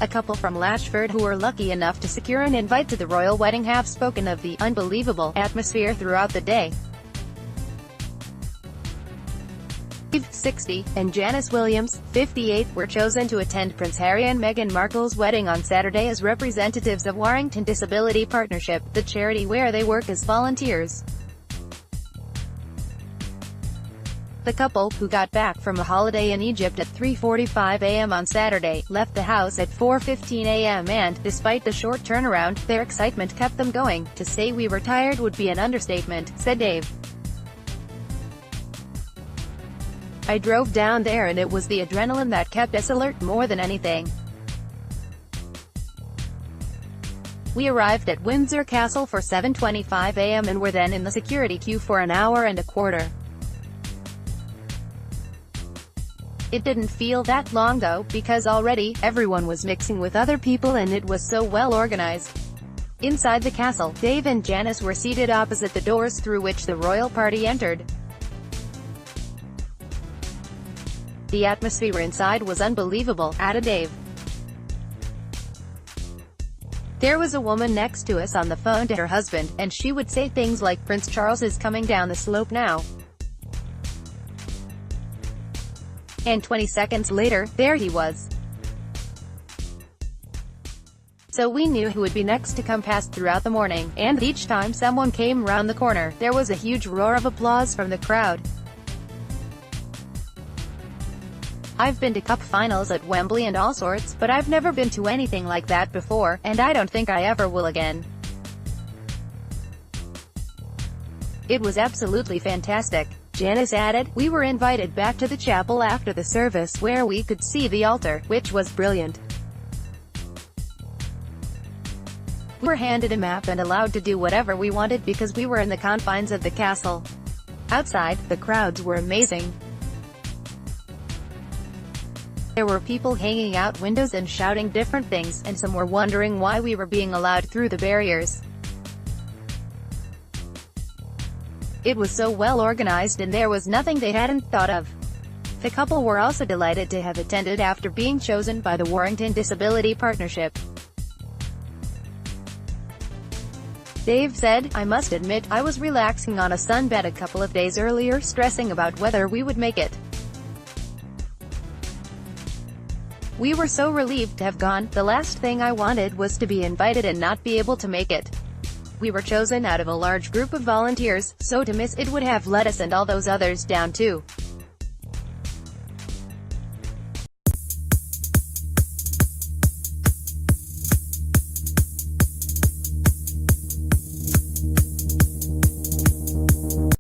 A couple from Latchford who were lucky enough to secure an invite to the royal wedding have spoken of the unbelievable atmosphere throughout the day. Steve, 60, and Janis Williams, 58, were chosen to attend Prince Harry and Meghan Markle's wedding on Saturday as representatives of Warrington Disability Partnership, the charity where they work as volunteers. The couple, who got back from a holiday in Egypt at 3:45 a.m. on Saturday, left the house at 4:15 a.m. and, despite the short turnaround, their excitement kept them going. To say we were tired would be an understatement, said Dave. I drove down there and it was the adrenaline that kept us alert more than anything. We arrived at Windsor Castle for 7:25 a.m. and were then in the security queue for an hour and a quarter. It didn't feel that long though, because already, everyone was mixing with other people and it was so well organized. Inside the castle, Dave and Janis were seated opposite the doors through which the royal party entered. The atmosphere inside was unbelievable, added Dave. There was a woman next to us on the phone to her husband, and she would say things like, "Prince Charles is coming down the slope now." And 20 seconds later, there he was. So we knew who would be next to come past throughout the morning, and each time someone came round the corner, there was a huge roar of applause from the crowd. I've been to cup finals at Wembley and all sorts, but I've never been to anything like that before, and I don't think I ever will again. It was absolutely fantastic. Janis added, "We were invited back to the chapel after the service where we could see the altar, which was brilliant. We were handed a map and allowed to do whatever we wanted because we were in the confines of the castle. Outside, the crowds were amazing. There were people hanging out windows and shouting different things, and some were wondering why we were being allowed through the barriers. It was so well organized and there was nothing they hadn't thought of." The couple were also delighted to have attended after being chosen by the Warrington Disability Partnership. Dave said, "I must admit, I was relaxing on a sunbed a couple of days earlier, stressing about whether we would make it. We were so relieved to have gone. The last thing I wanted was to be invited and not be able to make it. We were chosen out of a large group of volunteers, so to miss it would have let us and all those others down too."